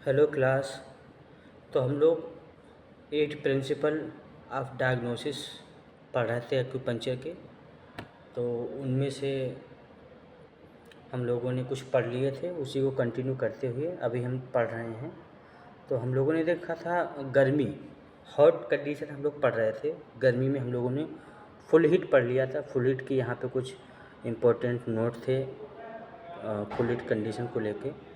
Hello class. तो हम लोग 8 प्रिंसिपल ऑफ डायग्नोसिस पढ़ रहे थे एक्यूपंक्चर के। तो उनमें से हम लोगों ने कुछ पढ़ लिए थे, उसी को कंटिन्यू करते हुए अभी हम पढ़ रहे हैं। तो हम लोगों ने देखा था गर्मी, हॉट कंडीशन हम लोग पढ़ रहे थे। गर्मी में हम लोगों ने फुल हीट पढ़ लिया था। फुल हीट की यहाँ पे कुछ इम्पोर्टेंट नोट थे फुल हीट कंडीशन को लेके।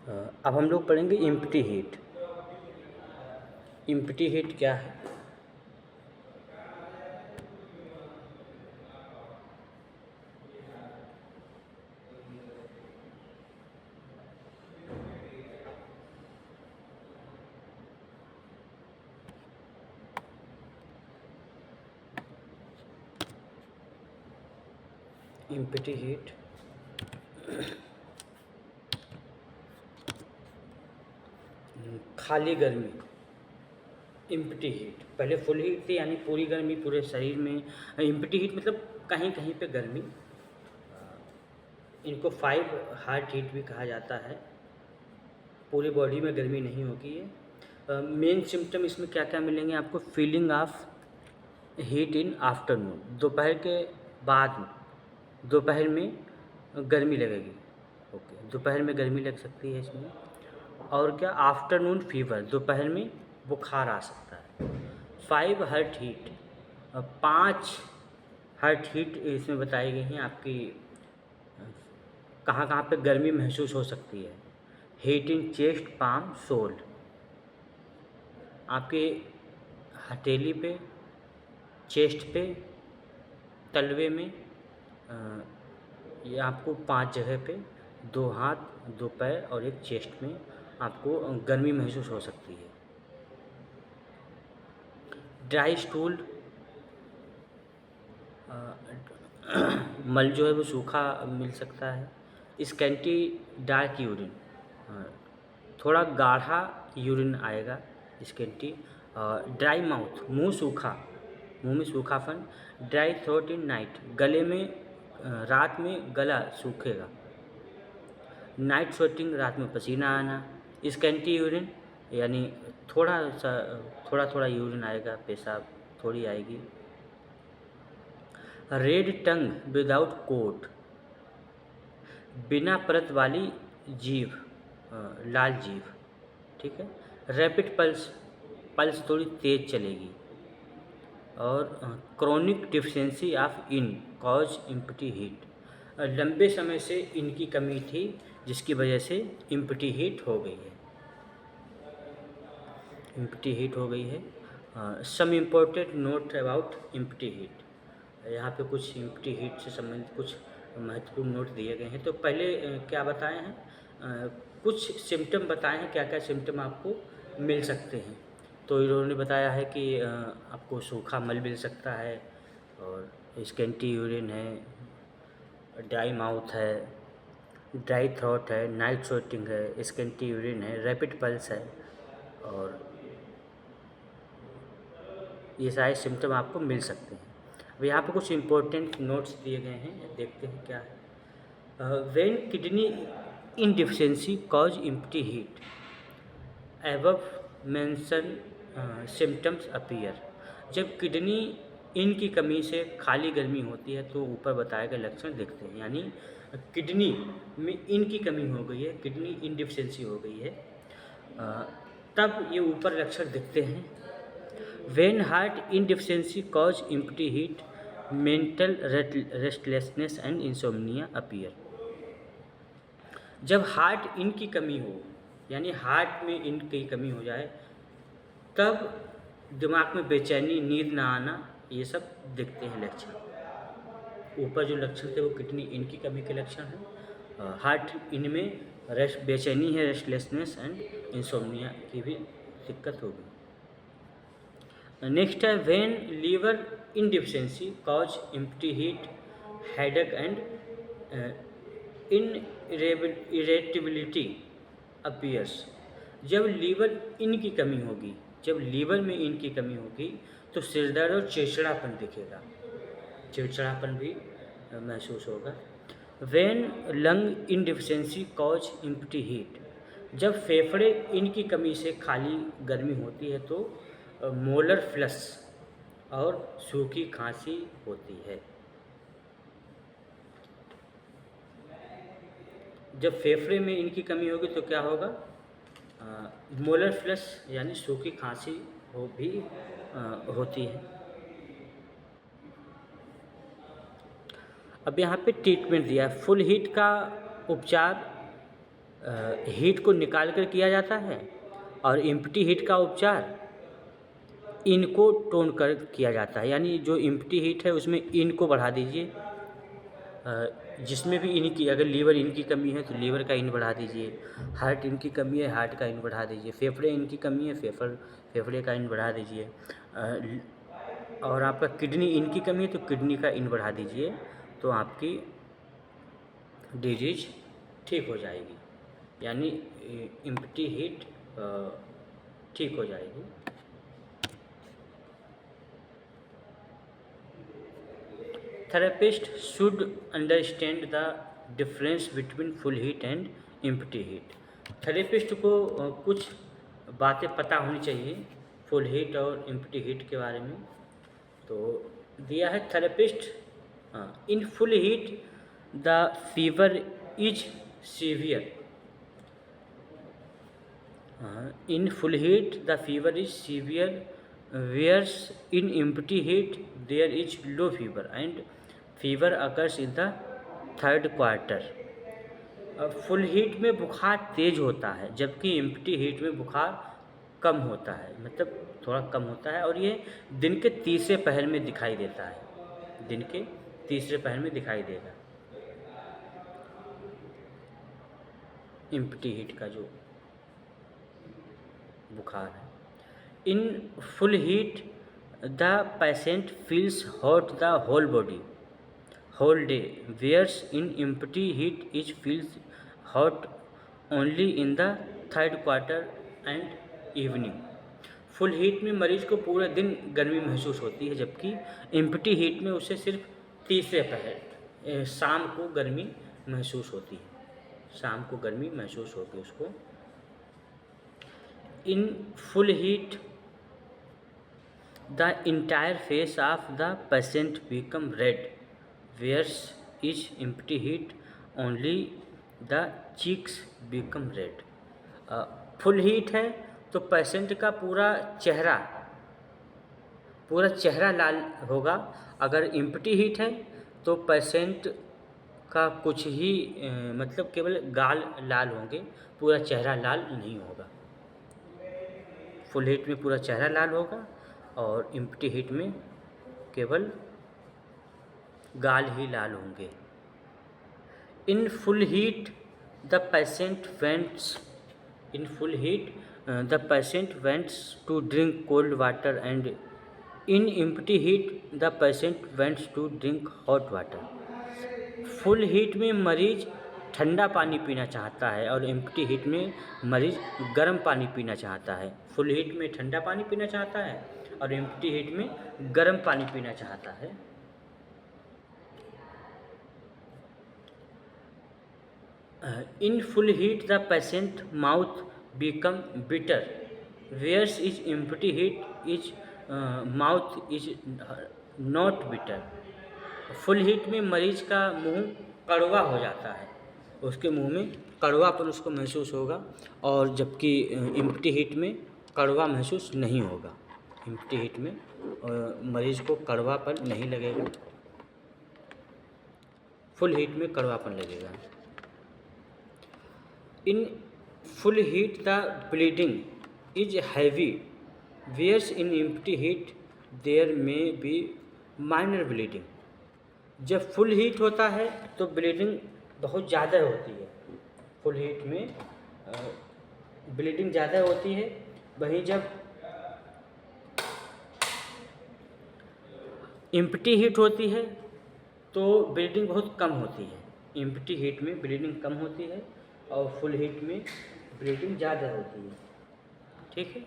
अब हम लोग पढ़ेंगे इम्प्टी हीट। इम्प्टी हीट क्या है? इम्प्टी हीट खाली गर्मी। इम्प्टी हीट पहले फुल हीट थी, यानी पूरी गर्मी पूरे शरीर में। इम्प्टी हीट मतलब कहीं कहीं पे गर्मी। इनको 5 हार्ट हीट भी कहा जाता है। पूरी बॉडी में गर्मी नहीं होती है। मेन सिम्टम इसमें क्या क्या मिलेंगे आपको? Feeling of heat in afternoon, दोपहर के बाद में, दोपहर में गर्मी लगेगी। ओके, दोपहर में गर्मी लग सकती है इसमें। और क्या? आफ्टरनून फीवर, दोपहर में बुखार आ सकता है। 5 हर्ट हीट, 5 हर्ट हीट इसमें बताई गई हैं आपकी। कहाँ कहाँ पे गर्मी महसूस हो सकती है? Heat in chest, palm, sole, आपके हथेली पे, चेस्ट पे, तलवे में, ये आपको 5 जगह पे, 2 हाथ, 2 पैर और एक चेस्ट में आपको गर्मी महसूस हो सकती है। ड्राई स्टूल, मल जो है वो सूखा मिल सकता है। स्कैंटी डार्क यूरिन, थोड़ा गाढ़ा यूरिन आएगा। स्कैंटी। ड्राई माउथ, मुंह सूखा, मुंह में सूखापन। ड्राई थ्रोट इन नाइट, गले में रात में गला सूखेगा। नाइट स्वेटिंग, रात में पसीना आना। स्कैंटी यूरिन यानी थोड़ा सा, थोड़ा थोड़ा यूरिन आएगा, पेशाब थोड़ी आएगी। रेड टंग विदाउट कोट, बिना परत वाली जीभ, लाल जीभ। ठीक है। रैपिड पल्स, पल्स थोड़ी तेज चलेगी। और chronic deficiency of in cause empty heat, लंबे समय से इनकी कमी थी जिसकी वजह से इम्प्टी हीट हो गई है। इम्प्टी हीट हो गई है। Some important note about empty heat, यहाँ पे कुछ इम्प्टी हीट से संबंधित कुछ महत्वपूर्ण नोट दिए गए हैं। तो पहले क्या बताए हैं? कुछ सिम्टम बताए हैं, क्या क्या सिम्टम आपको मिल सकते हैं। तो इन्होंने बताया है कि आपको सूखा मल मिल सकता है, और स्कैंटी यूरिन है, ड्राई माउथ है, ड्राई थ्रोट है, नाइट स्वेटिंग है, स्कैंटी यूरिन है, रैपिड पल्स है, और ये सारे सिम्टम आपको मिल सकते हैं। अब यहाँ पे कुछ इम्पोर्टेंट नोट्स दिए गए हैं, देखते हैं क्या है। When kidney yin deficiency cause empty heat, above mention symptoms appear, जब किडनी इन की कमी से खाली गर्मी होती है तो ऊपर बताए गए लक्षण दिखते हैं। यानी किडनी में इन की कमी हो गई है, किडनी इनडिफिशियंसी हो गई है, तब ये ऊपर लक्षण दिखते हैं। When heart indeficiency cause empty heat, mental restlessness and insomnia appear. जब हार्ट इन की कमी हो, यानी हार्ट में इन की कमी हो जाए, तब दिमाग में बेचैनी, नींद ना आना, ये सब दिखते हैं लक्षण। ऊपर जो लक्षण थे वो किडनी इन की कमी के लक्षण हैं। हार्ट इन में बेचैनी है, रेस्टलेसनेस एंड इंसोम्निया की भी दिक्कत होगी। नेक्स्ट है when liver yin deficiency cause empty heat, headache and irritability appears. जब लीवर इन की कमी होगी, जब लीवर में इन की कमी होगी तो सिरदर्द और चिड़चिड़ापन दिखेगा, चिड़चिड़ापन भी महसूस होगा। When lung yin deficiency cause empty heat, जब फेफड़े इनकी कमी से खाली गर्मी होती है तो मोलर फ्लश और सूखी खांसी होती है। जब फेफड़े में इनकी कमी होगी तो क्या होगा? मोलर फ्लश यानी सूखी खांसी होती है। अब यहाँ पे ट्रीटमेंट दिया है। फुल हीट का उपचार हीट को निकाल कर किया जाता है और एम्प्टी हीट का उपचार इनको टोन कर किया जाता है। यानी जो एम्प्टी हीट है उसमें इन को बढ़ा दीजिए, जिसमें भी इन की, अगर लीवर इन की कमी है तो लीवर का इन बढ़ा दीजिए, हार्ट इन की कमी है हार्ट का इन बढ़ा दीजिए, फेफड़े इन की कमी है फेफड़े का इन बढ़ा दीजिए, और आपका किडनी इन की कमी है तो किडनी का इन बढ़ा दीजिए, तो आपकी डिजीज ठीक हो जाएगी, यानी एम्प्टी हीट ठीक हो जाएगी। Therapist should understand the difference between full heat and empty heat. Therapist को कुछ बातें पता होनी चाहिए फुल हीट और एम्प्टी हीट के बारे में। तो दिया है therapist in full heat the fever is severe. In full heat the fever is severe, whereas in empty heat there is low fever and fever occurs in the third quarter. Full heat में बुखार तेज होता है जबकि empty heat में बुखार कम होता है, मतलब थोड़ा कम होता है, और ये दिन के तीसरे पहर में दिखाई देता है, दिन के तीसरे पहर में दिखाई देगा एम्प्टी हीट का जो बुखार है। In full heat the patient feels hot the whole body whole day, whereas in empty heat is feels hot only in the third quarter and evening. Full heat में मरीज को पूरे दिन गर्मी महसूस होती है जबकि एम्प्टी हीट में उसे सिर्फ तीसरे पहर शाम को गर्मी महसूस होती है, शाम को गर्मी महसूस होगी उसको। In full heat the entire face of the patient become red, whereas is empty heat only the cheeks become red. Full heat है तो पेशेंट का पूरा चेहरा लाल होगा, अगर एम्प्टी हीट है तो पेशेंट का कुछ ही मतलब केवल गाल लाल होंगे, पूरा चेहरा लाल नहीं होगा। फुल हीट में पूरा चेहरा लाल होगा और एम्प्टी हीट में केवल गाल ही लाल होंगे। In full heat the patient wants to drink cold water and in empty heat the patient wants to drink hot water. Full heat में मरीज ठंडा पानी पीना चाहता है और एम्प्टी हीट में मरीज गर्म पानी पीना चाहता है। फुल हीट में ठंडा पानी पीना चाहता है और एम्प्टी हीट में गर्म पानी पीना चाहता है। In full heat the patient mouth become bitter, whereas is empty heat is mouth is not bitter. Full heat में मरीज का मुंह कड़वा हो जाता है, उसके मुंह में कड़वापन उसको महसूस होगा, और जबकि एम्प्टी हीट में कड़वा महसूस नहीं होगा। एम्प्टी हीट में मरीज को कड़वापन नहीं लगेगा, फुल हीट में कड़वापन लगेगा। In full heat the bleeding is heavy, whereas in empty heat there may be minor bleeding. जब फुल हीट होता है तो ब्लीडिंग बहुत ज़्यादा होती है, फुल हीट में ब्लीडिंग ज़्यादा होती है, वहीं जब एम्प्टी हीट होती है तो ब्लीडिंग बहुत कम होती है। एम्प्टी हीट में ब्लीडिंग कम होती है और फुल हीट में ब्लीडिंग ज़्यादा होती है, ठीक है।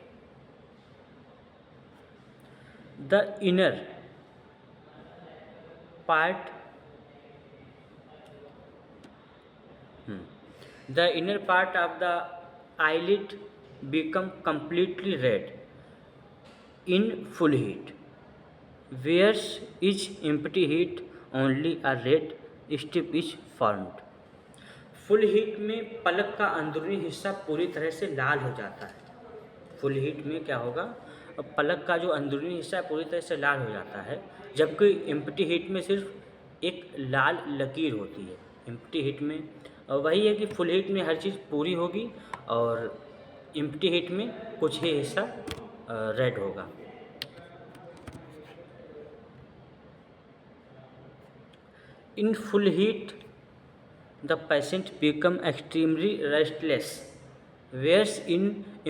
The inner part the inner part of the eyelid become completely red in full heat, whereas is empty heat only a red strip is formed. Full heat में पलक का अंदरूनी हिस्सा पूरी तरह से लाल हो जाता है। फुल हीट में क्या होगा, पलक का जो अंदरूनी हिस्सा है पूरी तरह से लाल हो जाता है, जबकि एम्प्टी हीट में सिर्फ एक लाल लकीर होती है। एम्प्टी हीट में वही है कि फुल हीट में हर चीज़ पूरी होगी और एम्प्टी हीट में कुछ ही हिस्सा रेड होगा। इन full heat the patient become extremely restless, whereas in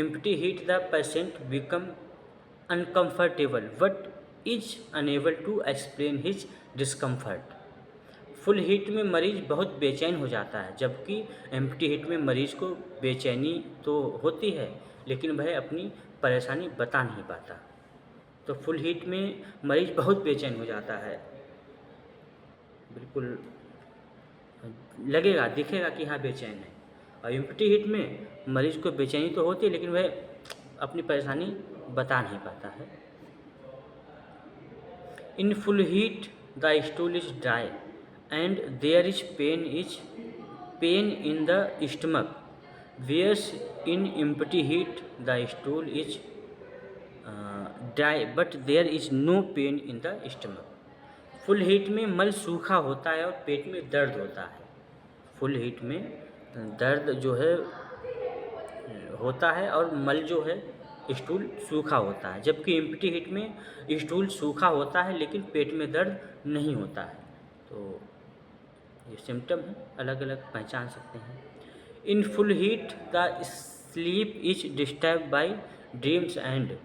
empty heat the patient become uncomfortable but is unable to explain his discomfort. Full heat में मरीज बहुत बेचैन हो जाता है, जबकि एम्प्टी हीट में मरीज को बेचैनी तो होती है लेकिन वह अपनी परेशानी बता नहीं पाता। तो फुल हीट में मरीज बहुत बेचैन हो जाता है, बिल्कुल लगेगा, दिखेगा कि हाँ बेचैन है। और एम्प्टी हीट में मरीज को बेचैनी तो होती है लेकिन वह अपनी परेशानी बता नहीं पाता है। In full heat the stool is dry and there is pain in the stomach, whereas in empty heat the stool is dry but there is no pain in the stomach. Full heat में मल सूखा होता है और पेट में दर्द होता है। फुल हीट में दर्द जो है होता है और मल जो है स्टूल सूखा होता है, जबकि एम्प्टी हीट में स्टूल सूखा होता है लेकिन पेट में दर्द नहीं होता है। तो ये सिम्टम है, अलग अलग पहचान सकते हैं। इन full heat the sleep is disturb by dreams and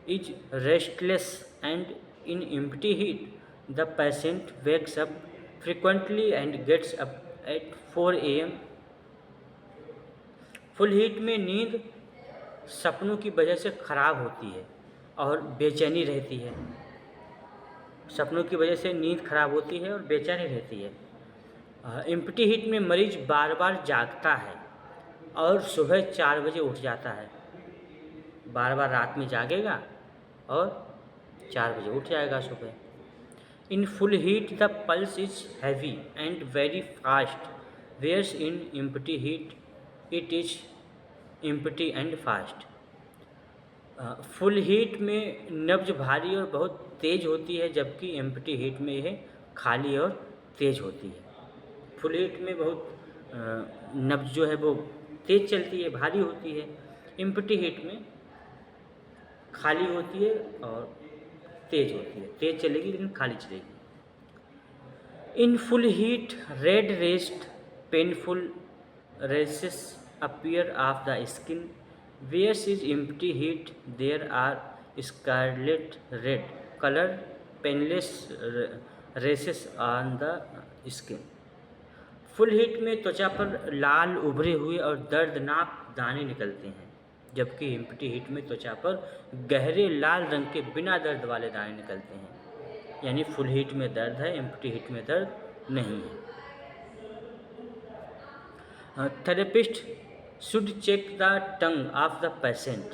is restless and in empty heat the patient wakes up frequently and gets up at 4 AM. Full heat में नींद सपनों की वजह से ख़राब होती है और बेचैनी रहती है। सपनों की वजह से नींद खराब होती है और बेचैनी रहती है। एम्प्टी हीट में मरीज बार बार जागता है और सुबह 4 बजे उठ जाता है। बार बार रात में जागेगा और 4 बजे उठ जाएगा सुबह। In full heat the pulse is heavy and very fast, whereas in empty heat it is empty and fast. Full heat में नब्ज भारी और बहुत तेज़ होती है, जबकि एम्प्टी हीट में यह खाली और तेज़ होती है। फुल हीट में बहुत नब्ज जो है वो तेज़ चलती है, भारी होती है। एम्प्टी हीट में खाली होती है और तेज़ होती है, तेज़ चलेगी लेकिन खाली चलेगी। In full heat red raised painful rashes appear of the skin, whereas is empty heat there are scarlet red colour painless rashes on the skin. Full heat में त्वचा पर लाल उभरे हुए और दर्दनाक दाने निकलते हैं, जबकि एम्प्टी हीट में त्वचा पर गहरे लाल रंग के बिना दर्द वाले दाने निकलते हैं। यानी फुल हीट में दर्द है, एम्प्टी हीट में दर्द नहीं है। Therapist should check the tongue of the patient.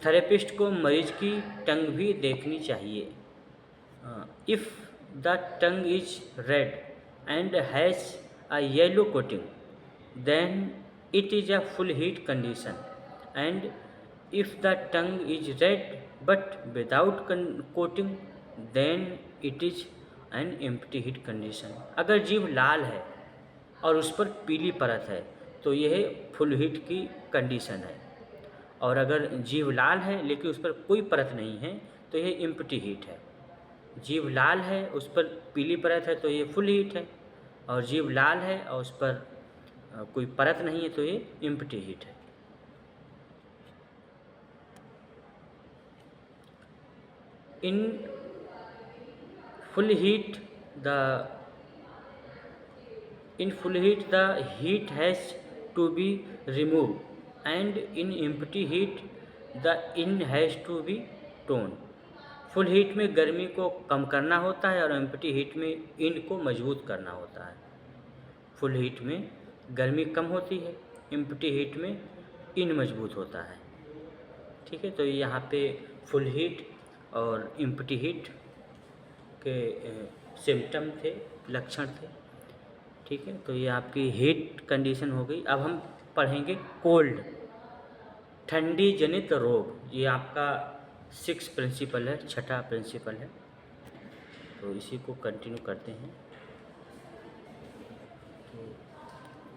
Therapist को मरीज की टंग भी देखनी चाहिए। If the tongue is red and has a yellow coating, then it is a full heat condition, and if the tongue is red but without coating, then it is an empty heat condition. अगर जीभ लाल है और उस पर पीली परत है तो यह फुल हीट की कंडीशन है, और अगर जीभ लाल है लेकिन उस पर कोई परत नहीं है तो यह एम्प्टी हीट है। जीभ लाल है, उस पर पीली परत है तो ये फुल हीट है, और जीभ लाल है और उस पर कोई परत नहीं है तो ये एम्प्टी हीट है। In full heat the heat has to be remove, and in empty heat the yin has to be tone. Full heat में गर्मी को कम करना होता है और एम्प्टी हीट में इन को मजबूत करना होता है। फुल हीट में गर्मी कम होती है, एम्प्टी हीट में इन मजबूत होता है। ठीक है, तो यहाँ पे फुल हीट और एम्प्टी हीट के सिम्टम थे, लक्षण थे। ठीक है, तो ये आपकी हीट कंडीशन हो गई। अब हम पढ़ेंगे कोल्ड, ठंडी जनित रोग। ये आपका 6 प्रिंसिपल है, छठा प्रिंसिपल है। तो इसी को कंटिन्यू करते हैं।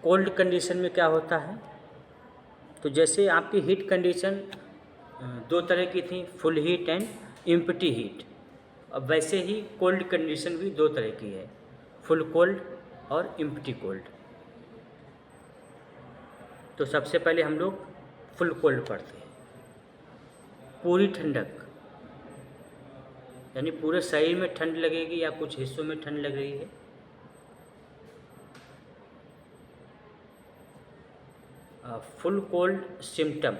कोल्ड कंडीशन में क्या होता है, तो जैसे आपकी हीट कंडीशन 2 तरह की थी, full heat and empty heat. अब वैसे ही कोल्ड कंडीशन भी 2 तरह की है, फुल कोल्ड और एम्प्टी कोल्ड। तो सबसे पहले हम लोग फुल कोल्ड पढ़ते हैं। पूरी ठंडक, यानी पूरे शरीर में ठंड लगेगी या कुछ हिस्सों में ठंड लग रही है। Full cold symptom,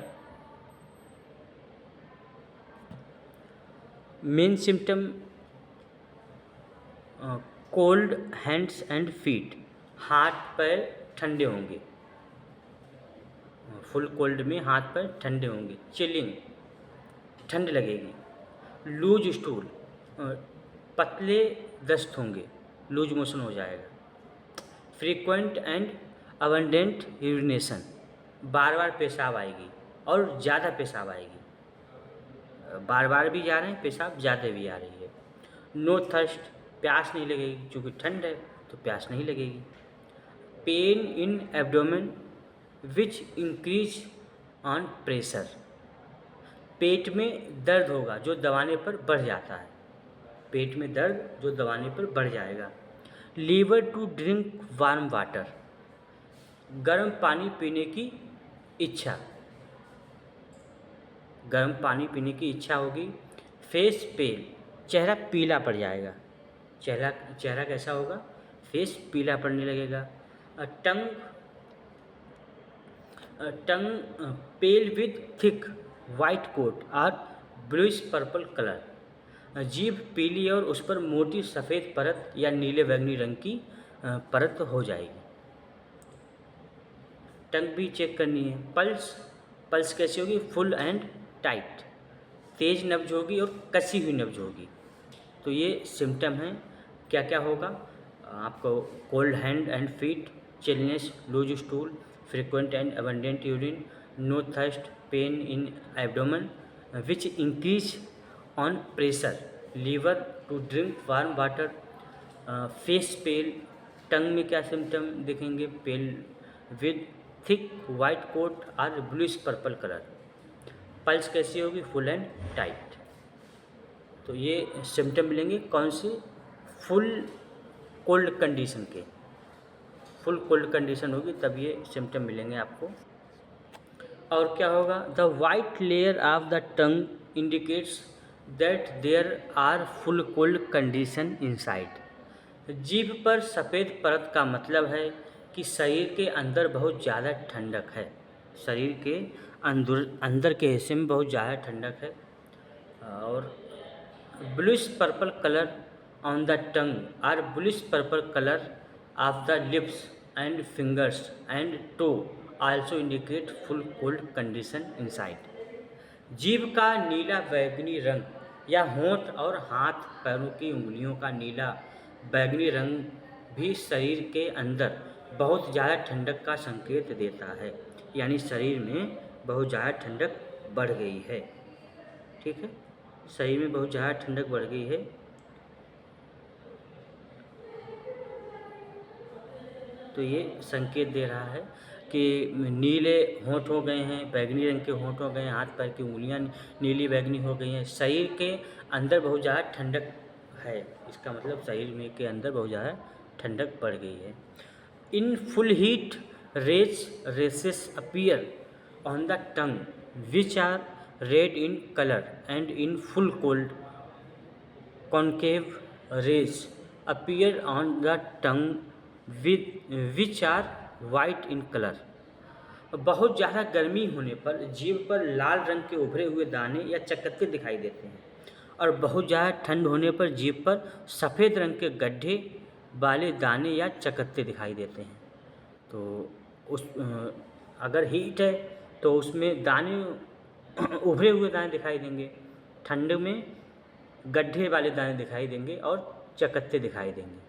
main symptom cold hands and feet, हाथ पैर ठंडे होंगे। फुल कोल्ड में हाथ पैर ठंडे होंगे। चिलिंग, ठंड लगेगी। लूज स्टूल, पतले दस्त होंगे, लूज मोशन हो जाएगा। फ्रीक्वेंट एंड अबंडेंट यूरिनेशन, बार बार पेशाब आएगी और ज़्यादा पेशाब आएगी, बार बार भी जा रहे हैं पेशाब, ज़्यादा भी आ रही है। नो थर्स्ट, प्यास नहीं लगेगी, क्योंकि ठंड है तो प्यास नहीं लगेगी। Pain in abdomen which increase on pressure, पेट में दर्द होगा जो दबाने पर बढ़ जाता है, पेट में दर्द जो दबाने पर बढ़ जाएगा। Liver to drink warm water, गर्म पानी पीने की इच्छा, गर्म पानी पीने की इच्छा होगी। फेस पेल, चेहरा पीला पड़ जाएगा, चेहरा कैसा होगा, फेस पीला पड़ने लगेगा। टंग पेल विथ थिक वाइट कोट और ब्लूइश पर्पल कलर, जीभ पीली और उस पर मोटी सफ़ेद परत या नीले बैंगनी रंग की परत हो जाएगी। टंग भी चेक करनी है। पल्स कैसी होगी, फुल एंड टाइट, तेज नब्ज होगी और कसी हुई नब्ज होगी। तो ये सिम्टम हैं। क्या क्या होगा आपको, cold hand and feet, chillness, loose stool, frequent and abundant urine, no thirst, pain in abdomen which increase on pressure, liver to drink warm water, face pale. Tongue में क्या सिम्टम दिखेंगे, pale with thick white coat और bluish purple colour. Pulse कैसी होगी, full and tight. तो ये symptom मिलेंगे कौन से, फुल कोल्ड कंडीशन के। फुल कोल्ड कंडीशन होगी तब ये सिम्टम मिलेंगे आपको। और क्या होगा, the white layer of the tongue indicates that there are full cold condition inside. जीभ पर सफ़ेद परत का मतलब है कि शरीर के अंदर बहुत ज़्यादा ठंडक है, शरीर के अंदर के हिस्से में बहुत ज़्यादा ठंडक है। और bluish purple colour on the tongue और bluish purple colour of the lips and fingers and toe also indicate full cold condition inside. जीभ का नीला बैंगनी रंग या होंठ और हाथ पैरों की उंगलियों का नीला बैंगनी रंग भी शरीर के अंदर बहुत ज़्यादा ठंडक का संकेत देता है, यानी शरीर में बहुत ज़्यादा ठंडक बढ़ गई है। ठीक है, शरीर में बहुत ज़्यादा ठंडक बढ़ गई है। तो ये संकेत दे रहा है कि नीले होंठ हो गए हैं, बैंगनी रंग के होंठ हो गए हैं, हाथ पैर की उंगलियां नीली बैंगनी हो गई हैं, शरीर के अंदर बहुत ज़्यादा ठंडक है। इसका मतलब शरीर में के अंदर बहुत ज़्यादा ठंडक बढ़ गई है। In full heat rashes appear on the tongue which are red in colour and in full cold concave rays appear on the tongue which are white in colour. बहुत ज़्यादा गर्मी होने पर जीभ पर लाल रंग के उभरे हुए दाने या चकत्ते दिखाई देते हैं, और बहुत ज़्यादा ठंड होने पर जीभ पर सफ़ेद रंग के गड्ढे वाले दाने या चकत्ते दिखाई देते हैं। तो अगर हीट है तो उसमें दाने उभरे हुए दाने दिखाई देंगे, ठंड में गड्ढे वाले दाने दिखाई देंगे और चकत्ते दिखाई देंगे।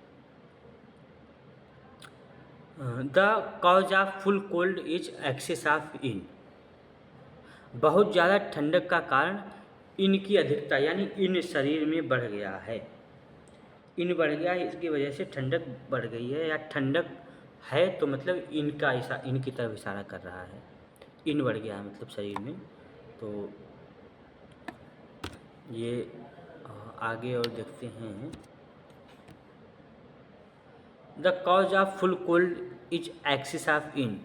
The cause of full cold is excess of yin. बहुत ज़्यादा ठंडक का कारण इनकी अधिकता यानी इन शरीर में बढ़ गया है। इन बढ़ गया है, इसकी वजह से ठंडक बढ़ गई है, या ठंडक है तो मतलब इनकी तरफ इशारा कर रहा है। इन बढ़ गया है मतलब शरीर में। तो ये आगे और देखते हैं। The cause of full cold is excess of yin,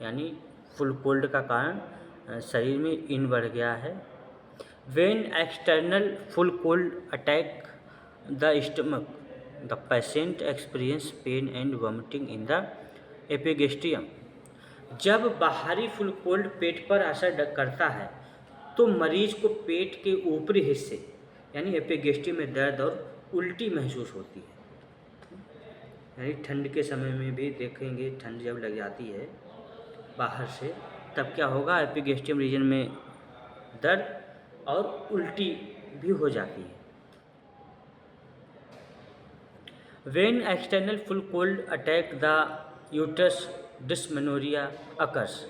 यानी फुल कोल्ड का कारण शरीर में इन बढ़ गया है। When external full cold attack the stomach the patient experience pain and vomiting in the epigastrium. जब बाहरी फुल कोल्ड पेट पर असर करता है तो मरीज को पेट के ऊपरी हिस्से यानी एपिगेस्ट्रियम में दर्द और उल्टी महसूस होती है। यानी ठंड के समय में भी देखेंगे, ठंड जब लग जाती है बाहर से तब क्या होगा, एपिगेस्ट्रियम रीजन में दर्द और उल्टी भी हो जाती है। When external full cold attack the uterus dysmenorrhea occurs.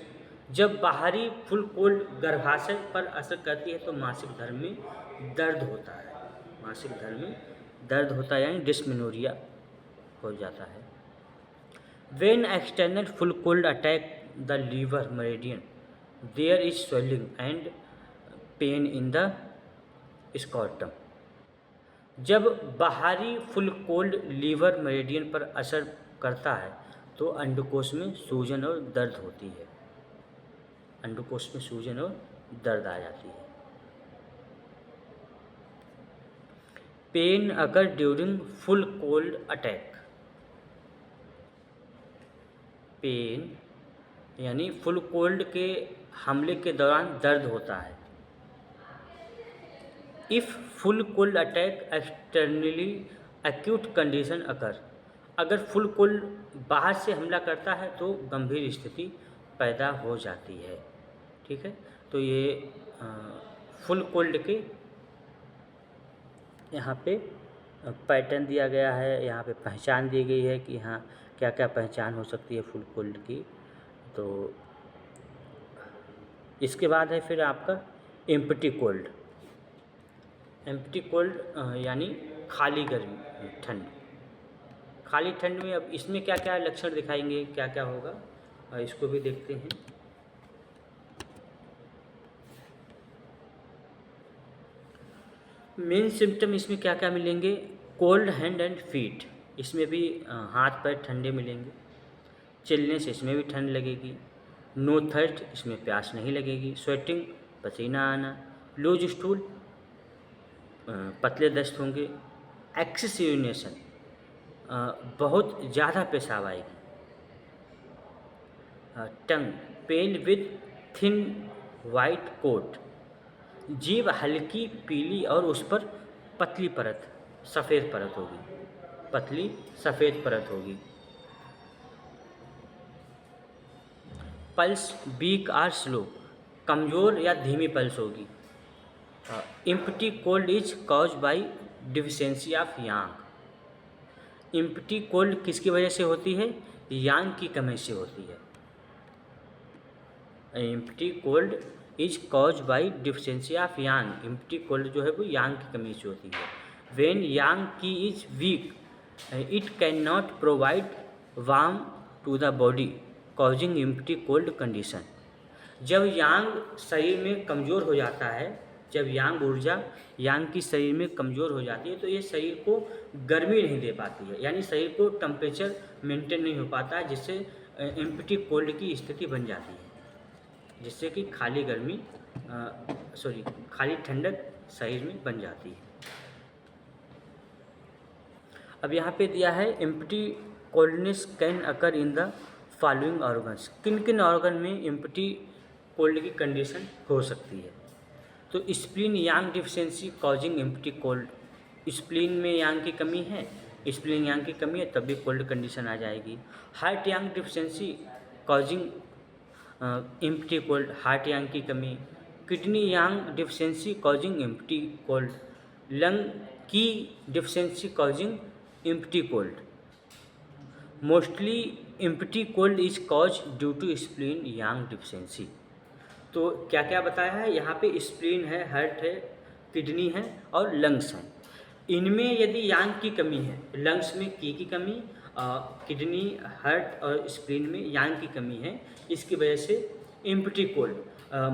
जब बाहरी फुल कोल्ड गर्भाशय पर असर करती है तो मासिक धर्म में दर्द होता है। मासिक धर्म में दर्द होता है यानी डिस्मेनोरिया हो जाता है। When external full cold attack the liver meridian there is swelling and pain in the scrotum. जब बाहरी फुल कोल्ड लीवर मेरिडियन पर असर करता है तो अंडकोश में सूजन और दर्द होती है। अंडकोश में सूजन और दर्द आ जाती है। Pain occur during full cold attack. Pain यानी फुल कोल्ड के हमले के दौरान दर्द होता है। If full cold attack externally acute condition occur. अगर फुल कोल्ड बाहर से हमला करता है तो गंभीर स्थिति पैदा हो जाती है। ठीक है, तो ये फुल कोल्ड के यहाँ पे पैटर्न दिया गया है, यहाँ पे पहचान दी गई है कि हाँ क्या क्या पहचान हो सकती है फुल कोल्ड की। तो इसके बाद है फिर आपका एम्प्टी कोल्ड। एम्प्टी कोल्ड यानी खाली गर्मी ठंड। खाली ठंड में अब इसमें क्या क्या लक्षण दिखाएंगे, क्या क्या होगा, इसको भी देखते हैं। मेन सिम्टम इसमें क्या क्या मिलेंगे, कोल्ड हैंड एंड फीट, इसमें भी हाथ पैर ठंडे मिलेंगे। चिलनेस, इसमें भी ठंड लगेगी। नो थर्स्ट, इसमें प्यास नहीं लगेगी। स्वेटिंग, पसीना आना। लूज स्टूल, पतले दस्त होंगे। एक्सेसिव यूरिनेशन, बहुत ज़्यादा पेशाब आएगी। टंग पेल विद थिन वाइट कोट, जीभ हल्की पीली और उस पर पतली परत सफ़ेद परत होगी, पतली सफ़ेद परत होगी। पल्स वीक और स्लो, कमज़ोर या धीमी पल्स होगी। Empty cold is cause by deficiency of Yang. Empty cold किसकी वजह से होती है, यांग की कमी से होती है। Empty cold is cause by deficiency of Yang. Empty cold जो है वो यांग की कमी से होती है। When yang qi is weak it can not provide warm to the body causing empty cold condition. जब यांग शरीर में कमज़ोर हो जाता है, जब यांग ऊर्जा यांग की शरीर में कमज़ोर हो जाती है तो ये शरीर को गर्मी नहीं दे पाती है, यानी शरीर को टेम्परेचर मेंटेन नहीं हो पाता है, जिससे एम्प्टी कोल्ड की स्थिति बन जाती है, जिससे कि खाली ठंडक शरीर में बन जाती है। अब यहाँ पे दिया है empty coldness can occur in the following organs. किन किन ऑर्गन में एम्प्टी कोल्ड की कंडीशन हो सकती है। तो spleen yang deficiency causing empty cold, spleen में यांग की कमी है, स्प्लीन यांग की कमी है तब भी कोल्ड कंडीशन आ जाएगी। Heart yang deficiency causing empty cold, heart yang की कमी, kidney yang deficiency causing empty cold, lung की deficiency causing empty cold. Mostly empty cold is cause due to spleen yang deficiency. तो क्या क्या बताया है यहाँ पे, स्प्लीन है, हार्ट है, किडनी है और लंग्स हैं। इनमें यदि यांग की कमी है, लंग्स में की कमी, किडनी, हार्ट और स्प्लीन में यांग की कमी है, इसकी वजह से इम्प्टी कोल्ड।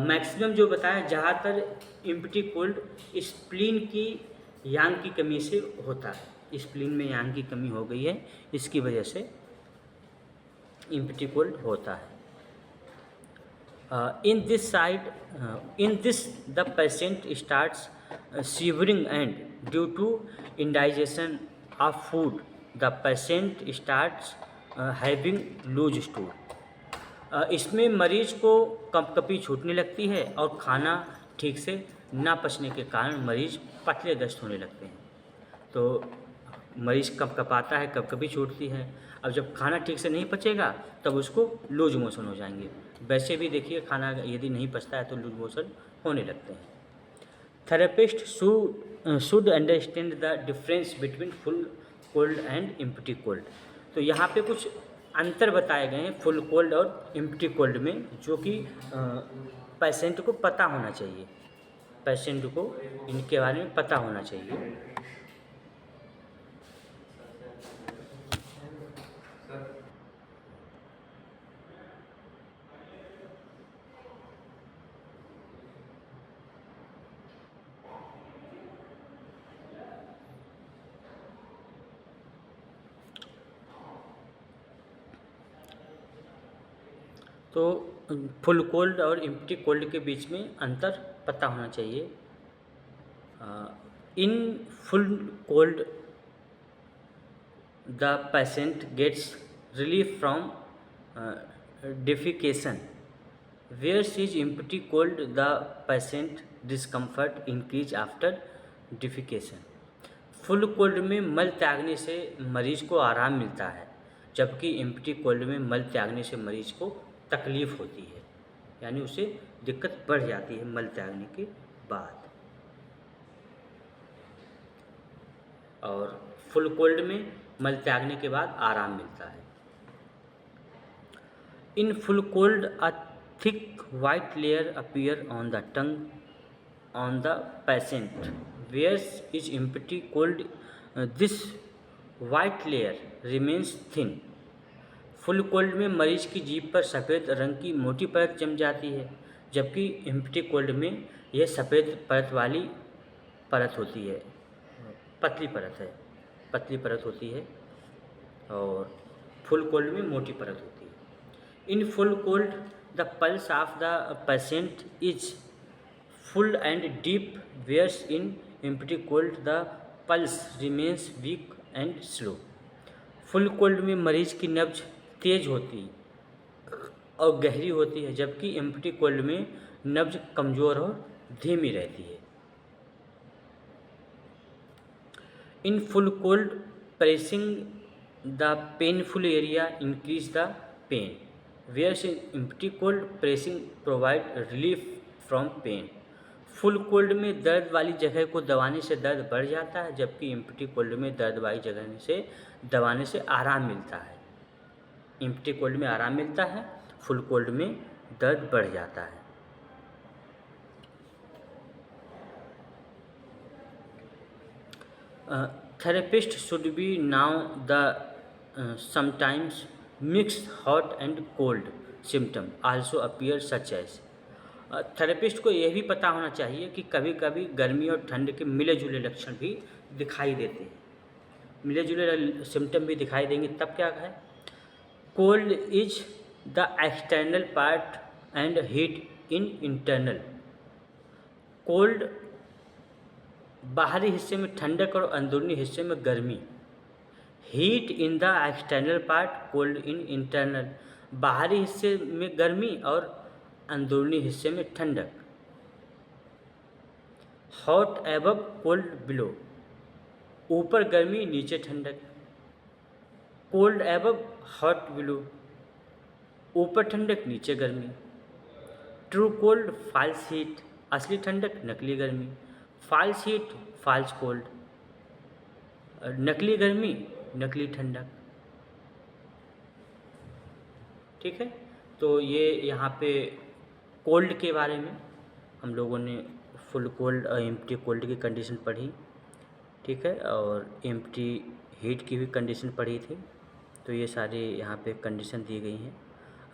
मैक्सिमम जो बताया, ज़्यादातर इम्प्टी कोल्ड स्प्लीन की यांग की कमी से होता है। स्प्लीन में यांग की कमी हो गई है, इसकी वजह से इम्प्टी कोल्ड होता है। In this the patient starts shivering, and due to indigestion of food the patient starts having loose stool। इसमें मरीज को कंपकपी छूटने लगती है और खाना ठीक से ना पचने के कारण मरीज पतले दस्त होने लगते हैं। तो मरीज कपकपाता है, कपकपी छूटती है। अब जब खाना ठीक से नहीं पचेगा तब उसको लूज मोशन हो जाएंगे। वैसे भी देखिए, खाना यदि नहीं पचता है तो लूज मोशन होने लगते हैं। Therapist should understand the difference between full cold and empty cold. तो यहाँ पे कुछ अंतर बताए गए हैं फुल कोल्ड और इम्प्टी कोल्ड में, जो कि पेशेंट को पता होना चाहिए, पेशेंट को इनके बारे में पता होना चाहिए। तो फुल कोल्ड और इम्प्टी कोल्ड के बीच में अंतर पता होना चाहिए। In full cold the patient gets relief from defecation, whereas is empty cold the patient discomfort increase after defecation। Full cold में मल त्यागने से मरीज को आराम मिलता है, जबकि एम्प्टी कोल्ड में मल त्यागने से मरीज को तकलीफ़ होती है, यानी उसे दिक्कत बढ़ जाती है मल त्यागने के बाद। और फुल कोल्ड में मल त्यागने के बाद आराम मिलता है। In full cold a thick white layer appear on the tongue on the patient, whereas is empty cold this white layer remains thin। Full cold में मरीज की जीभ पर सफ़ेद रंग की मोटी परत जम जाती है, जबकि एम्प्टी कोल्ड में यह सफ़ेद परत वाली परत होती है, पतली परत होती है और फुल कोल्ड में मोटी परत होती है। In full cold the pulse of the patient is full and deep, whereas in empty cold the pulse remains weak and slow. Full cold में मरीज की नब्ज तेज होती और गहरी होती है, जबकि एम्प्टी कोल्ड में नब्ज कमज़ोर और धीमी रहती है। In full cold pressing the painful area increase the pain, whereas in empty cold pressing provide relief from pain। Full cold में दर्द वाली जगह को दबाने से दर्द बढ़ जाता है, जबकि एम्प्टी कोल्ड में दर्द वाली जगह से दबाने से आराम मिलता है। एम्प्टी कोल्ड में आराम मिलता है, फुल कोल्ड में दर्द बढ़ जाता है। Therapist should be now the sometimes mix hot and cold symptom also appear such as. Therapist को यह भी पता होना चाहिए कि कभी कभी गर्मी और ठंड के मिले जुले लक्षण भी दिखाई देते हैं, मिले जुले सिम्टम भी दिखाई देंगे। तब क्या है, cold is the external part and heat in internal. Cold बाहरी हिस्से में ठंडक और अंदरूनी हिस्से में गर्मी। Heat in the external part, cold in internal. बाहरी हिस्से में गर्मी और अंदरूनी हिस्से में ठंडक। Hot above, cold below. ऊपर गर्मी, नीचे ठंडक। Cold above, hot below. ऊपर ठंडक, नीचे गर्मी। ट्रू कोल्ड, फॉल्स हीट, असली ठंडक, नकली गर्मी, फॉल्स हीट, फॉल्स कोल्ड, नकली गर्मी, नकली ठंडक। ठीक है, तो ये यहाँ पे कोल्ड के बारे में हम लोगों ने फुल कोल्ड और एम्प्टी कोल्ड की कंडीशन पढ़ी। ठीक है, और एम्प्टी हीट की भी कंडीशन पढ़ी थी। तो ये सारी यहाँ पे कंडीशन दी गई हैं।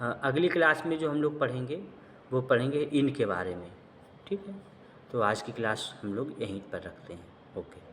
अगली क्लास में जो हम लोग पढ़ेंगे वो पढ़ेंगे इन के बारे में। ठीक है, तो आज की क्लास हम लोग यहीं पर रखते हैं। ओके।